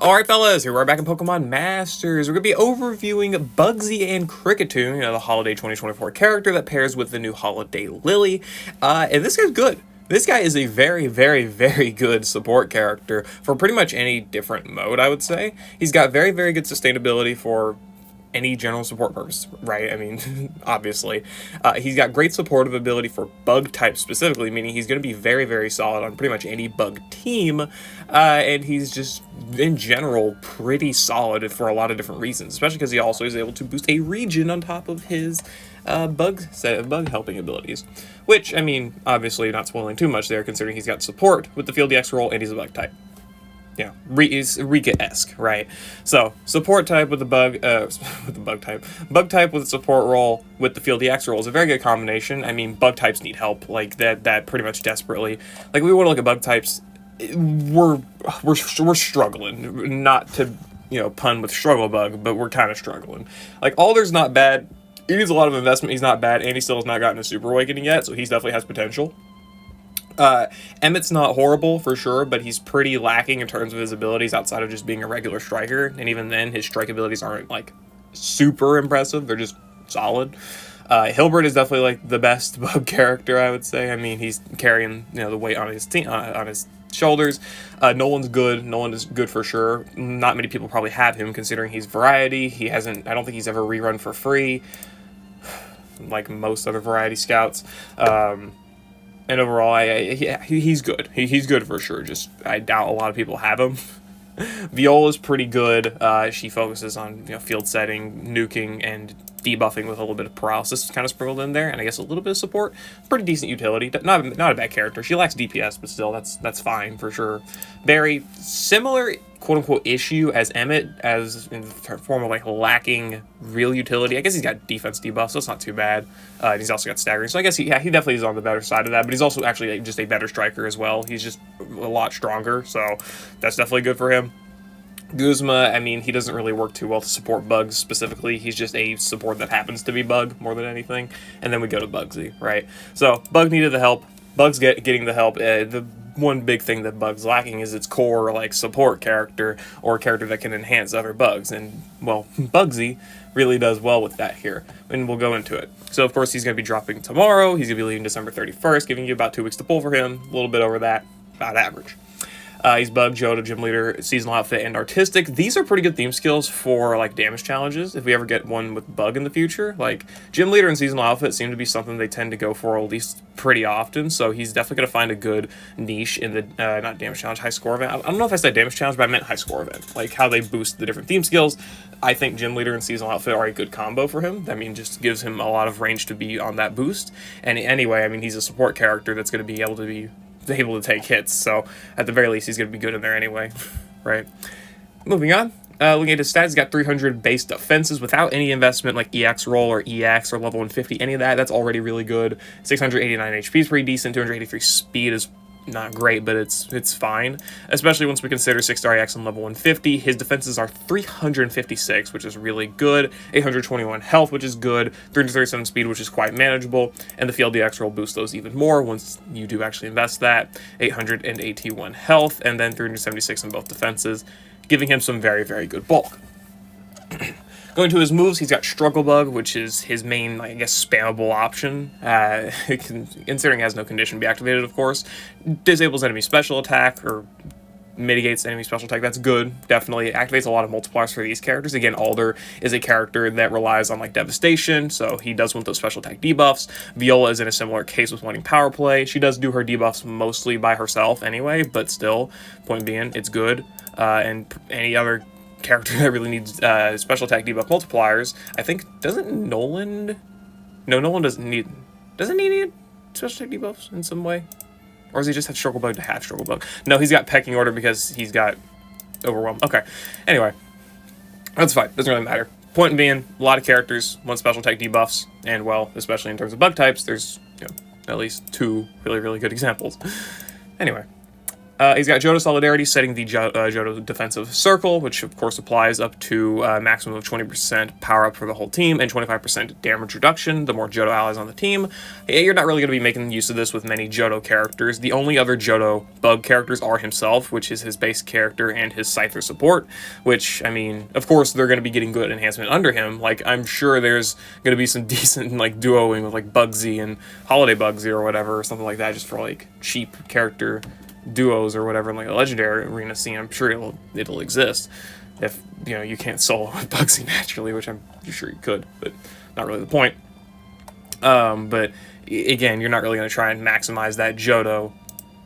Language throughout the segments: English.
Alright fellas, here we're back in Pokemon Masters. We're going to be overviewing Bugsy and Kricketune, the Holiday 2024 character that pairs with the new Holiday Lily. And this guy's good. This guy is a very, very, very good support character for pretty much any different mode, I would say. He's got very, very good sustainability for any general support purpose, right? I mean, obviously. He's got great supportive ability for bug type specifically, meaning he's going to be very, very solid on pretty much any bug team. And he's just, in general, pretty solid for a lot of different reasons, especially because he also is able to boost a region on top of his bug helping abilities. Which, I mean, obviously not spoiling too much there, considering he's got support with the Field EX roll and he's a bug type. Yeah, is Rika-esque, right? So, support type with the bug type with support roll with the Field EX roll is a very good combination. I mean, bug types need help, like, that pretty much desperately. Like, we want to look at bug types, we're struggling, not to, pun with struggle bug, but we're kind of struggling. Like, Alder's not bad, he needs a lot of investment, he's not bad, and he still has not gotten a Super Awakening yet, so he definitely has potential. Emmett's not horrible for sure, but he's pretty lacking in terms of his abilities outside of just being a regular striker, and even then his strike abilities aren't like super impressive, they're just solid. Hilbert is definitely like the best bug character, I would say. I mean, he's carrying the weight on his team on his shoulders. Nolan's good. Nolan is good for sure. Not many people probably have him considering he's variety. I don't think he's ever rerun for free like most other variety scouts. And overall, he's good. He's good for sure. Just, I doubt a lot of people have him. Viola's pretty good. She focuses on field setting, nuking, and debuffing with a little bit of paralysis kind of sprinkled in there, and I guess a little bit of support. Pretty decent utility. Not a bad character. She lacks DPS, but still, that's fine for sure. Very similar quote-unquote issue as Emmett, as in the form of like lacking real utility. I guess he's got defense debuff, so it's not too bad. And he's also got staggering, so I guess he definitely is on the better side of that, but he's also actually just a better striker as well. He's just a lot stronger, so that's definitely good for him. Guzma, I mean, he doesn't really work too well to support bugs specifically. He's just a support that happens to be bug more than anything. And then we go to Bugsy, right? So bug needed the help. Bug's getting the help. The one big thing that Bug's lacking is its core like support character or a character that can enhance other bugs. And well, Bugsy really does well with that here, and we'll go into it. So of course he's going to be dropping tomorrow. He's going to be leaving December 31st, giving you about 2 weeks to pull for him. A little bit over that, about average. He's Bug, Johto, Gym Leader, Seasonal Outfit, and Artistic. These are pretty good theme skills for, like, damage challenges, if we ever get one with Bug in the future. Like, Gym Leader and Seasonal Outfit seem to be something they tend to go for at least pretty often, so he's definitely going to find a good niche in the, not damage challenge, high score event. I don't know if I said damage challenge, but I meant high score event. Like, how they boost the different theme skills. I think Gym Leader and Seasonal Outfit are a good combo for him. I mean, just gives him a lot of range to be on that boost. And anyway, I mean, he's a support character that's going to be able to take hits, so at the very least he's going to be good in there anyway, right? Moving on, looking at his stats, he's got 300 base defenses without any investment like EX roll or EX or level 150, any of that, that's already really good. 689 HP is pretty decent, 283 speed is not great, but it's fine, especially once we consider 6-star EX on level 150. His defenses are 356, which is really good, 821 health, which is good, 337 speed, which is quite manageable, and the Field EX roll boosts those even more once you do actually invest that, 881 health, and then 376 in both defenses, giving him some very, very good bulk. Going to his moves, he's got Struggle Bug, which is his main, I guess, spammable option. Considering it has no condition to be activated, of course. Disables enemy special attack, or mitigates enemy special attack. That's good, definitely. Activates a lot of multipliers for these characters. Again, Alder is a character that relies on, like, devastation, so he does want those special attack debuffs. Viola is in a similar case with wanting power play. She does do her debuffs mostly by herself anyway, but still, point being, it's good. And any other character that really needs special attack debuff multipliers, I think, Nolan doesn't need special attack debuffs in some way? Or does he just have Struggle Bug to have Struggle Bug? No, he's got Pecking Order because he's got Overwhelm. Okay, anyway, that's fine, doesn't really matter. Point being, a lot of characters want special attack debuffs, and well, especially in terms of bug types, there's at least 2 really, really good examples. Anyway. He's got Johto Solidarity, setting the Johto defensive circle, which of course applies up to a maximum of 20% power up for the whole team and 25% damage reduction the more Johto allies on the team. You're not really going to be making use of this with many Johto characters. The only other Johto bug characters are himself, which is his base character, and his Scyther support, which, I mean, of course they're going to be getting good enhancement under him. Like, I'm sure there's going to be some decent, like, duoing with, like, Bugsy and Holiday Bugsy or whatever, or something like that, just for, like, cheap character duos or whatever in like a legendary arena scene. I'm sure it'll exist if you can't solo with Bugsy naturally, which I'm sure you could, but not really the point. But again, you're not really going to try and maximize that Johto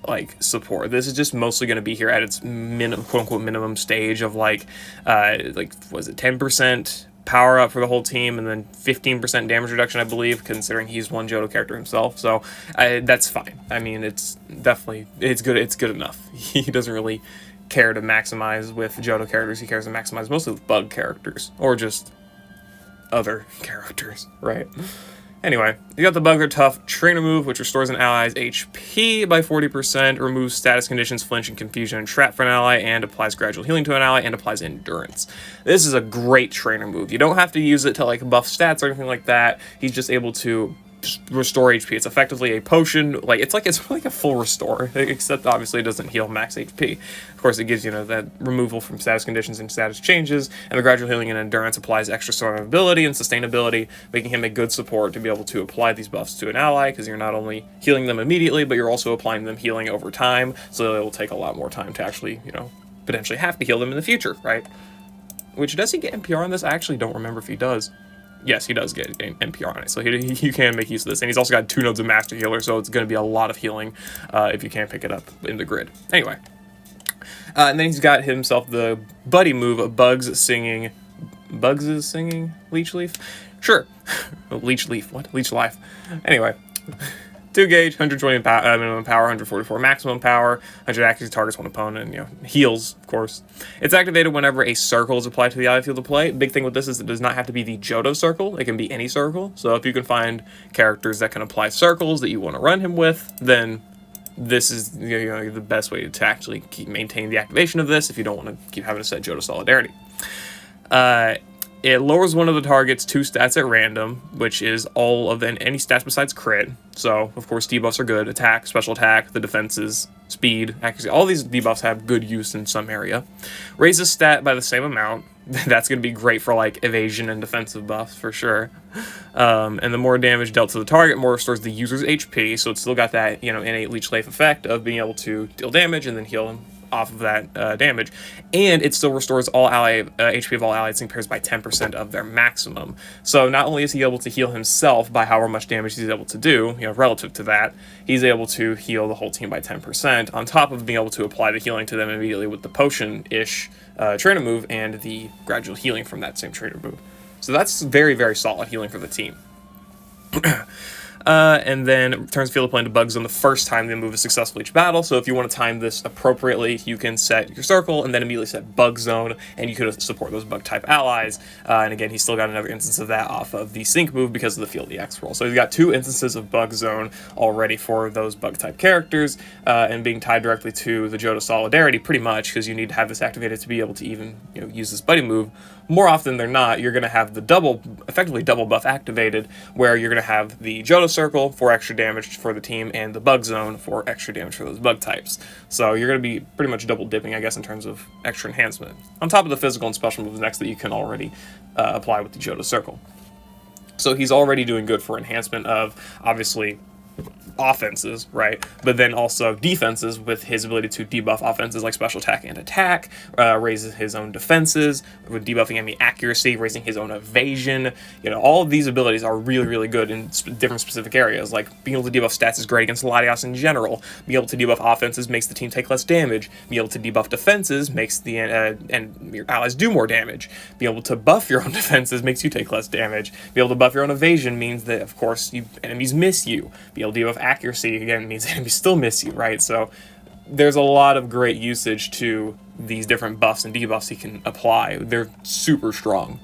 like support. This is just mostly going to be here at its quote unquote minimum stage of like was it 10% power up for the whole team and then 15% damage reduction, I believe, considering he's one Johto character himself. So that's fine. I mean, it's good. It's good enough. He doesn't really care to maximize with Johto characters. He cares to maximize mostly with bug characters or just other characters, right? Anyway, you got the Bugger Tough Trainer move, which restores an ally's HP by 40%, removes status conditions, flinch, and confusion and trap for an ally, and applies gradual healing to an ally, and applies endurance. This is a great trainer move. You don't have to use it to like buff stats or anything like that. He's just able to restore HP. It's effectively a potion. It's like a full restore, except obviously it doesn't heal max HP. Of course, it gives that removal from status conditions and status changes, and the gradual healing and endurance applies extra survivability and sustainability, making him a good support to be able to apply these buffs to an ally, because you're not only healing them immediately, but you're also applying them healing over time, so it will take a lot more time to actually, potentially have to heal them in the future, right? Which, does he get NPR on this? I actually don't remember if he does. Yes, he does get NPR on it, so you can make use of this. And he's also got 2 nodes of Master Healer, so it's going to be a lot of healing if you can't pick it up in the grid. Anyway. And then he's got himself the buddy move, Bugs is singing Leech Leaf? Sure. Leech Leaf. What? Leech Life. Anyway. 2 gauge, 120 minimum power, 144 maximum power, 100 accuracy, targets one opponent, heals, of course. It's activated whenever a circle is applied to the ally field of play. Big thing with this is it does not have to be the Johto circle. It can be any circle. So if you can find characters that can apply circles that you want to run him with, then this is the best way to actually maintain the activation of this if you don't want to keep having to set Johto Solidarity. It lowers one of the target's 2 stats at random, which is all of any stats besides crit. So, of course, debuffs are good. Attack, special attack, the defenses, speed, accuracy. All these debuffs have good use in some area. Raises stat by the same amount. That's going to be great for, like, evasion and defensive buffs, for sure. And the more damage dealt to the target, more restores the user's HP. So it's still got that, innate Leech Life effect of being able to deal damage and then heal him off of that damage, and it still restores all HP of all allies and pairs by 10% of their maximum. So not only is he able to heal himself by however much damage he's able to do, relative to that, he's able to heal the whole team by 10%, on top of being able to apply the healing to them immediately with the potion-ish trainer move and the gradual healing from that same trainer move. So that's very, very solid healing for the team. And then turns field of play into Bug Zone the first time the move is successful each battle. So if you want to time this appropriately, you can set your circle and then immediately set Bug Zone, and you could support those bug type allies. And again, he's still got another instance of that off of the Sync move because of the Field EX roll. So he's got 2 instances of Bug Zone already for those bug type characters, and being tied directly to the Johto Solidarity pretty much, because you need to have this activated to be able to even use this buddy move. More often than not, you're going to have the effectively double buff activated, where you're going to have the Johto Circle for extra damage for the team and the Bug Zone for extra damage for those bug types. So you're going to be pretty much double dipping, I guess, in terms of extra enhancement, on top of the physical and special moves next that you can already apply with the Johto Circle. So he's already doing good for enhancement of, obviously, offenses, right? But then also defenses with his ability to debuff offenses like special attack and attack, raises his own defenses with debuffing enemy accuracy, raising his own evasion. All of these abilities are really, really good in different specific areas. Like being able to debuff stats is great against Latias in general. Being able to debuff offenses makes the team take less damage. Being able to debuff defenses makes the and your allies do more damage. Being able to buff your own defenses makes you take less damage. Being able to buff your own evasion means that, of course, enemies miss you. Being able to debuff accuracy, again, means enemies still miss you, right? So there's a lot of great usage to these different buffs and debuffs he can apply. They're super strong.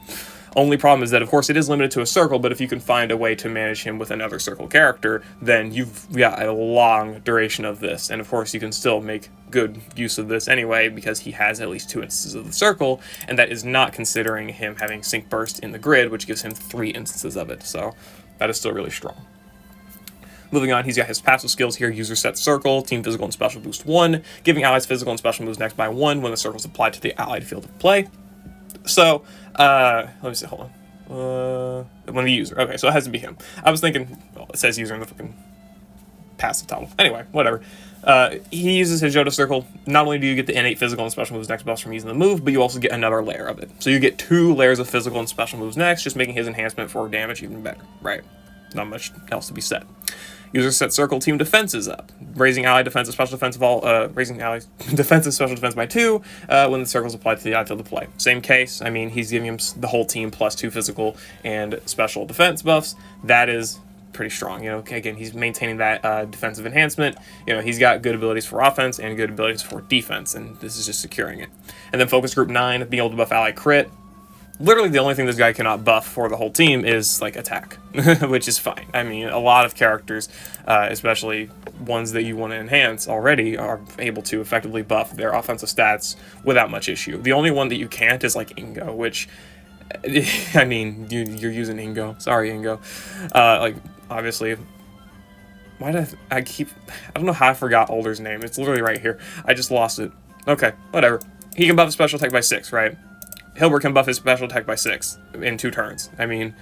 Only problem is that, of course, it is limited to a circle, but if you can find a way to manage him with another circle character, then you've got a long duration of this. And of course, you can still make good use of this anyway, because he has at least 2 instances of the circle, and that is not considering him having Sync Burst in the grid, which gives him 3 instances of it. So that is still really strong. Moving on, he's got his passive skills here: User Set Circle, Team Physical and Special Boost 1, giving allies physical and special moves next by 1 when the circle is applied to the allied field of play. So, let me see, hold on. When the user, okay, so it has to be him. I was thinking, well, it says user in the freaking passive title. Anyway, whatever. He uses his Johto Circle. Not only do you get the innate physical and special moves next buffs from using the move, but you also get another layer of it. So you get 2 layers of physical and special moves next, just making his enhancement for damage even better, right? Not much else to be said. User Set Circle, Team Defense is up, raising ally defense and special defense raising ally defense and special defense by 2 when the circle is applied to the ally field of play. Same case. I mean, he's giving him the whole team plus 2 physical and special defense buffs. That is pretty strong. You know, again, he's maintaining that defensive enhancement. You know, he's got good abilities for offense and good abilities for defense, and this is just securing it. And then Focus Group 9, being able to buff ally crit. Literally the only thing this guy cannot buff for the whole team is, like, attack, which is fine. I mean, a lot of characters, especially ones that you want to enhance already, are able to effectively buff their offensive stats without much issue. The only one that you can't is, like, Ingo, which, I mean, you're using Ingo. Sorry, Ingo. Like, obviously, why did I don't know how I forgot Alder's name. It's literally right here. I just lost it. Okay, whatever. He can buff his special attack by 6, right? Hilbert can buff his special attack by 6 in 2 turns. I mean,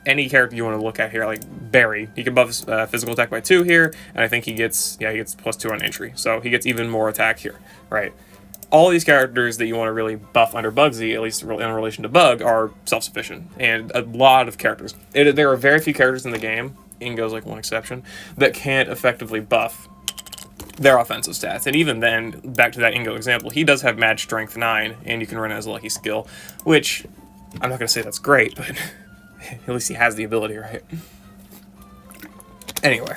any character you want to look at here, like Barry, he can buff his physical attack by 2 here, and I think he gets plus 2 on entry. So he gets even more attack here, right? All these characters that you want to really buff under Bugsy, at least in relation to Bug, are self-sufficient. And a lot of characters. There are very few characters in the game, Ingo's like one exception, that can't effectively buff their offensive stats. And even then, back to that Ingo example, he does have Mad Strength 9, and you can run it as a lucky skill, which, I'm not going to say that's great, but at least he has the ability, right? Anyway,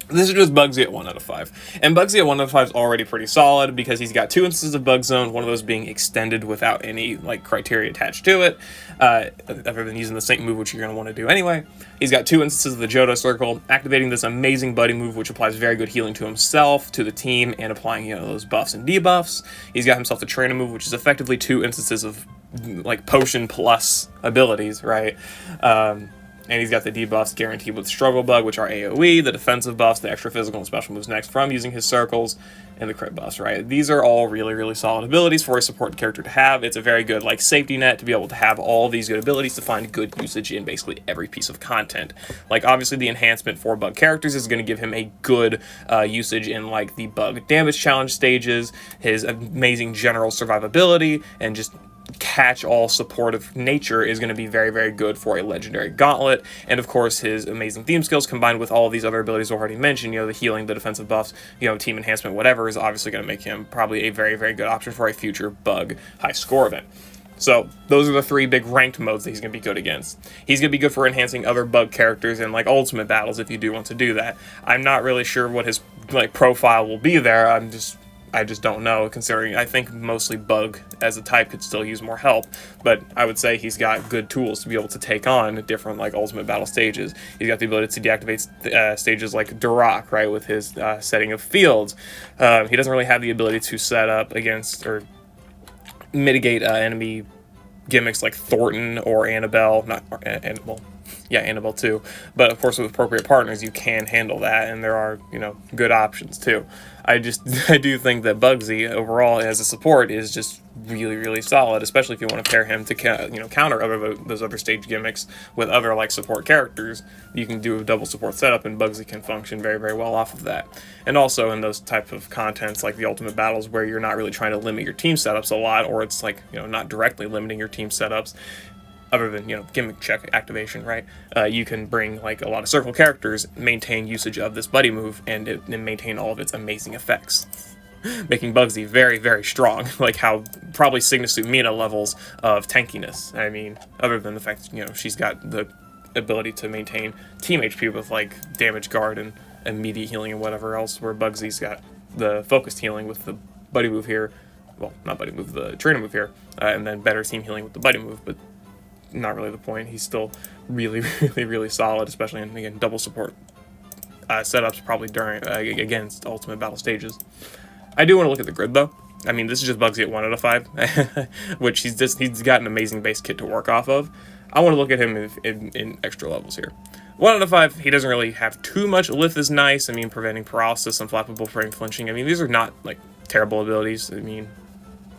this is just Bugsy at 1 out of 5. And Bugsy at 1 out of 5 is already pretty solid, because he's got 2 instances of Bug Zone, one of those being extended without any, like, criteria attached to it, other than using the Sync move, which you're going to want to do anyway. He's got 2 instances of the Johto Circle, activating this amazing Buddy move, which applies very good healing to himself, to the team, and applying, you know, those buffs and debuffs. He's got himself the Trainer move, which is effectively 2 instances of, like, potion plus abilities, right? And he's got the debuffs guaranteed with Struggle Bug, which are AoE, the defensive buffs, the extra physical and special moves next from using his circles, and the crit buffs, right? These are all really, really solid abilities for a support character to have. It's a very good, like, safety net to be able to have all these good abilities to find good usage in basically every piece of content. Like, obviously, the enhancement for Bug characters is going to give him a good usage in, like, the Bug damage challenge stages, his amazing general survivability, and just catch-all supportive nature is going to be very, very good for a legendary gauntlet. And of course, his amazing theme skills combined with all of these other abilities already mentioned, you know, the healing, the defensive buffs, you know, team enhancement, whatever, is obviously going to make him probably a very, very good option for a future Bug high score event. So those are the 3 big ranked modes that he's going to be good against. He's going to be good for enhancing other Bug characters in, like, ultimate battles if you do want to do that. I'm not really sure what his, like, profile will be there. I just don't know, considering I think mostly Bug as a type could still use more help, but I would say he's got good tools to be able to take on different, like, ultimate battle stages. He's got the ability to deactivate stages like Duroc, right, with his setting of fields. He doesn't really have the ability to set up against or mitigate enemy gimmicks like Thornton or Annabelle, Annabelle too, but of course with appropriate partners you can handle that, and there are, you know, good options too. I do think that Bugsy overall as a support is just really, really solid, especially if you want to pair him to counter those other stage gimmicks with other, like, support characters. You can do a double support setup, and Bugsy can function very, very well off of that. And also in those type of contents like the ultimate battles where you're not really trying to limit your team setups a lot, or it's like, you know, not directly limiting your team setups, other than, you know, gimmick check activation, right? You can bring, like, a lot of circle characters, maintain usage of this buddy move, and maintain all of its amazing effects, making Bugsy very, very strong, like how probably Signusu Mina levels of tankiness. I mean, other than the fact that, you know, she's got the ability to maintain team HP with, like, damage guard and immediate healing and whatever else, where Bugsy's got the focused healing with the buddy move here, well, not buddy move, the trainer move here, and then better team healing with the buddy move, but not really the point. He's still really, really solid, especially in, again, double support setups, probably during, against ultimate battle stages. I do want to look at the grid, though. I mean, this is just Bugsy at 1 out of 5, which he's got an amazing base kit to work off of. I want to look at him in extra levels here. 1 out of 5, he doesn't really have too much. Lith is nice. I mean, preventing paralysis, unflappable frame flinching. I mean, these are not, like, terrible abilities. I mean,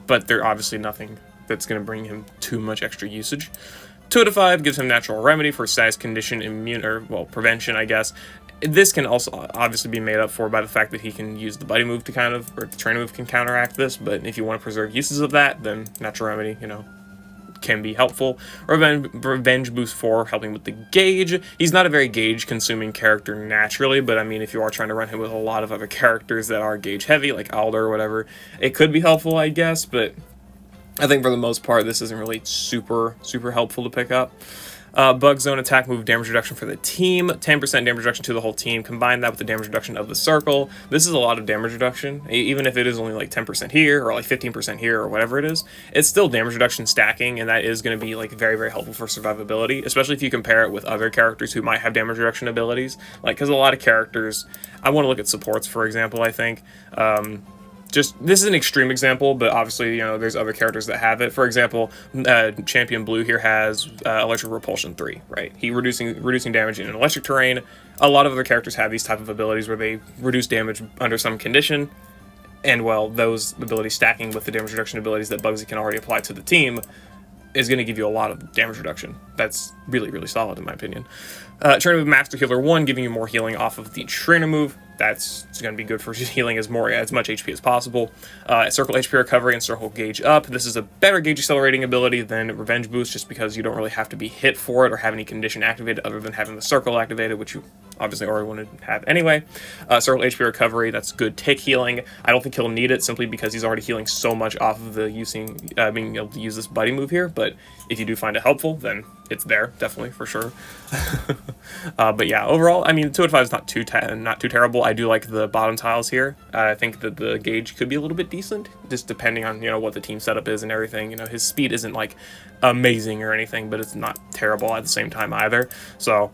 but they're obviously nothing that's going to bring him too much extra usage. 2 out of 5 gives him natural remedy for status condition immune, or, well, prevention, I guess. This can also obviously be made up for by the fact that he can use the buddy move to kind of, or the trainer move can counteract this, but if you want to preserve uses of that, then natural remedy, you know, can be helpful. Revenge boost 4, helping with the gauge. He's not a very gauge consuming character naturally, but I mean, if you are trying to run him with a lot of other characters that are gauge heavy, like Alder or whatever, it could be helpful, I guess, but I think for the most part, this isn't really super helpful to pick up. Bug Zone attack move damage reduction for the team, 10% damage reduction to the whole team. Combine that with the damage reduction of the circle. This is a lot of damage reduction, even if it is only like 10% here or like 15% here or whatever it is. It's still damage reduction stacking, and that is going to be like very helpful for survivability, especially if you compare it with other characters who might have damage reduction abilities. Like, because a lot of characters, I want to look at supports, for example, I think. Just, this is an extreme example, but obviously, you know, there's other characters that have it. For example, Champion Blue here has Electric Repulsion 3, right? He reducing damage in an electric terrain. A lot of other characters have these type of abilities where they reduce damage under some condition, and, well, those abilities stacking with the damage reduction abilities that Bugsy can already apply to the team is going to give you a lot of damage reduction. That's really solid, in my opinion. Trainer move Master Healer 1, giving you more healing off of the trainer move. That's going to be good for healing as much HP as possible. Circle HP recovery and circle gauge up. This is a better gauge accelerating ability than Revenge Boost, just because you don't really have to be hit for it or have any condition activated other than having the circle activated, which you obviously already want to have anyway. Circle HP recovery, that's good tick healing. I don't think he'll need it simply because he's already healing so much off of the being able to use this buddy move here, but if you do find it helpful, then it's there, definitely, for sure. But yeah, overall, I mean, 2 out of 5 is not too terrible. I do like the bottom tiles here. I think that the gauge could be a little bit decent, just depending on, you know, what the team setup is and everything. You know, his speed isn't, like, amazing or anything, but it's not terrible at the same time either. So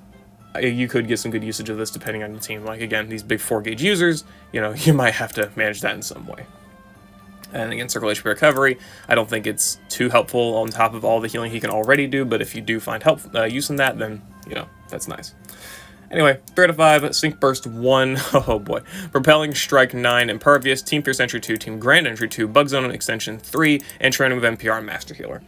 you could get some good usage of this depending on the team. Like, again, these big 4-gauge users, you know, you might have to manage that in some way. And again, Circle HP Recovery, I don't think it's too helpful on top of all the healing he can already do, but if you do find use in that, then, you know, that's nice. Anyway, 3 out of 5, Sync Burst 1, oh boy, Propelling Strike 9, Impervious, Team Fierce Entry 2, Team Grand Entry 2, Bug Zone Extension 3, and Trainer with NPR Master Healer.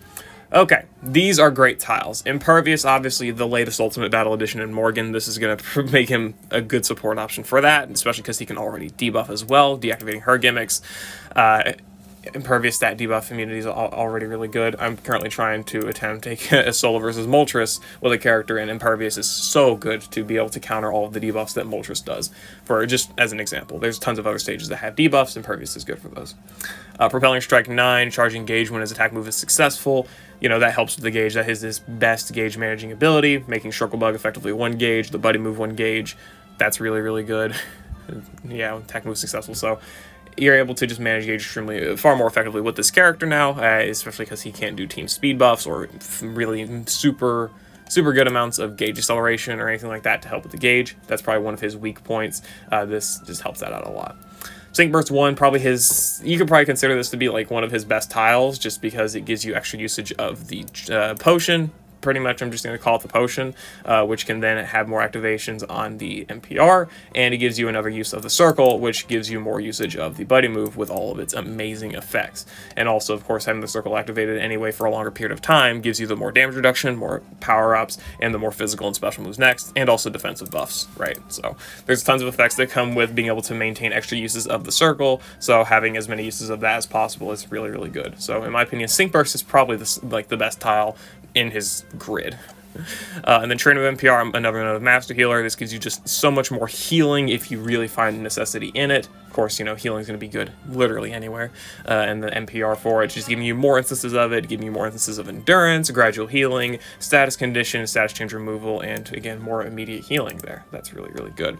Okay, these are great tiles. Impervious, obviously, the latest Ultimate Battle Edition in Morgan. This is going to make him a good support option for that, especially because he can already debuff as well, deactivating her gimmicks. Impervious stat debuff immunity is already really good. I'm currently trying to attempt to take a solo versus Moltres with a character, and Impervious is so good to be able to counter all of the debuffs that Moltres does. For just as an example, there's tons of other stages that have debuffs. Impervious is good for those. Propelling Strike 9, charging gauge when his attack move is successful. You know, that helps with the gauge. That is his best gauge managing ability, making Circle Bug effectively 1 gauge, the buddy move 1 gauge. That's really good. Yeah, attack move successful, so you're able to just manage gauge far more effectively with this character now, especially because he can't do team speed buffs or really super good amounts of gauge acceleration or anything like that to help with the gauge. That's probably one of his weak points. This just helps that out a lot. Sync Burst 1, probably you could probably consider this to be like one of his best tiles, just because it gives you extra usage of the potion. Pretty much, I'm just going to call it the potion, which can then have more activations on the NPR, and it gives you another use of the circle, which gives you more usage of the buddy move with all of its amazing effects. And also, of course, having the circle activated anyway for a longer period of time gives you the more damage reduction, more power-ups, and the more physical and special moves next, and also defensive buffs, right? So there's tons of effects that come with being able to maintain extra uses of the circle, so having as many uses of that as possible is really good. So in my opinion, Sync Burst is probably the best tile in his grid. And then Trainer of NPR, another Master Healer. This gives you just so much more healing if you really find necessity in it. Of course, you know, healing is going to be good literally anywhere. And the NPR for it, just giving you more instances of it, giving you more instances of endurance, gradual healing, status condition, status change removal, and again, more immediate healing there. That's really good.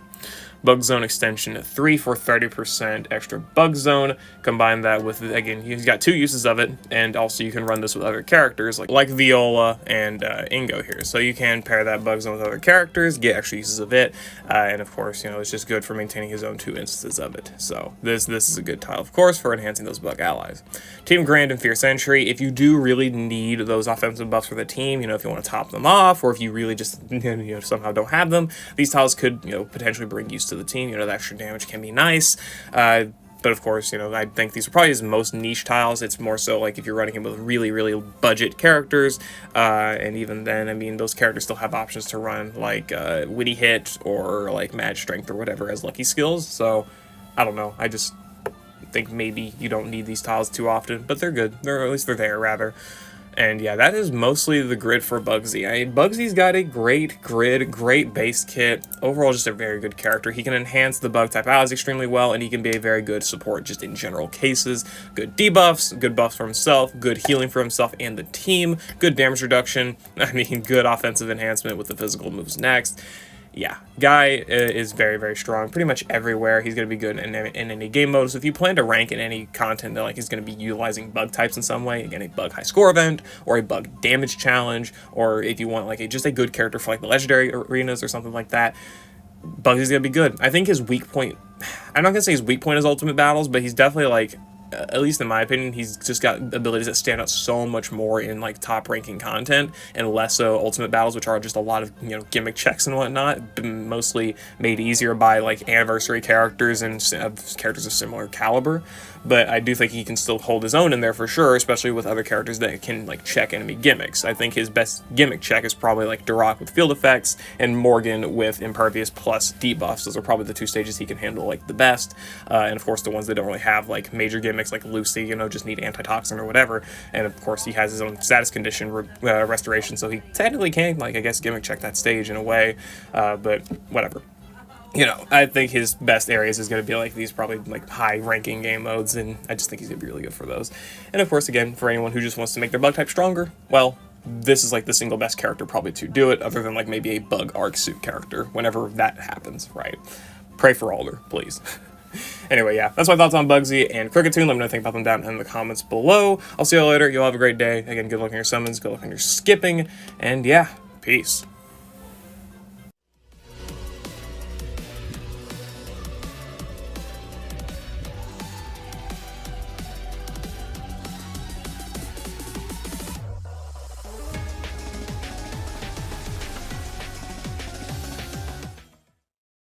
Bug Zone Extension 3 for 30% extra Bug Zone. Combine that with, again, he's got 2 uses of it, and also you can run this with other characters like Viola and Ingo here. So you can pair that Bug Zone with other characters, get extra uses of it, and of course, you know, it's just good for maintaining his own 2 instances of it. So this is a good tile, of course, for enhancing those bug allies. Team Grand and Fierce Entry, if you do really need those offensive buffs for the team, you know, if you want to top them off, or if you really just, you know, somehow don't have them, these tiles could, you know, potentially bring use to the team. You know, the extra damage can be nice. But of course, you know, I think these are probably his most niche tiles. It's more so like if you're running him with really, really budget characters, and even then, I mean, those characters still have options to run like Witty Hit or like Mad Strength or whatever as lucky skills. So I don't know. I just think maybe you don't need these tiles too often, but they're good. Or at least they're there, rather. And yeah, that is mostly the grid for Bugsy. I mean, Bugsy's got a great grid, great base kit. Overall, just a very good character. He can enhance the bug type allies extremely well, and he can be a very good support just in general cases. Good debuffs, good buffs for himself, good healing for himself and the team, good damage reduction. I mean, good offensive enhancement with the physical moves next. Yeah, guy is very, very strong pretty much everywhere. He's going to be good in any game mode. So if you plan to rank in any content that like he's going to be utilizing bug types in some way, again, a bug high score event or a bug damage challenge, or if you want like just a good character for like the legendary arenas or something like that, Bugsy's going to be good. I think his weak point, I'm not going to say his weak point is ultimate battles, but he's definitely like, at least in my opinion, he's just got abilities that stand out so much more in like top ranking content and less so ultimate battles, which are just a lot of, you know, gimmick checks and whatnot, mostly made easier by like anniversary characters and characters of similar caliber. But I do think he can still hold his own in there for sure, especially with other characters that can like check enemy gimmicks. I think his best gimmick check is probably like Duroc with field effects and Morgan with impervious plus debuffs. Those are probably the 2 stages he can handle like the best. And of course the ones that don't really have like major gimmicks like Lucy, you know, just need antitoxin or whatever. And of course he has his own status condition restoration, so he technically can like, I guess, gimmick check that stage in a way, but whatever. You know, I think his best areas is going to be like these probably like high ranking game modes, and I just think he's going to be really good for those. And of course, again, for anyone who just wants to make their bug type stronger, well, this is like the single best character probably to do it, other than like maybe a bug arc suit character whenever that happens, right? Pray for Alder, please. Anyway, yeah, that's my thoughts on Bugsy and Kricketune. Let me know what you think about them down in the comments below. I'll see you all later. You'll have a great day. Again, good luck on your summons, good luck on your skipping, and yeah, peace.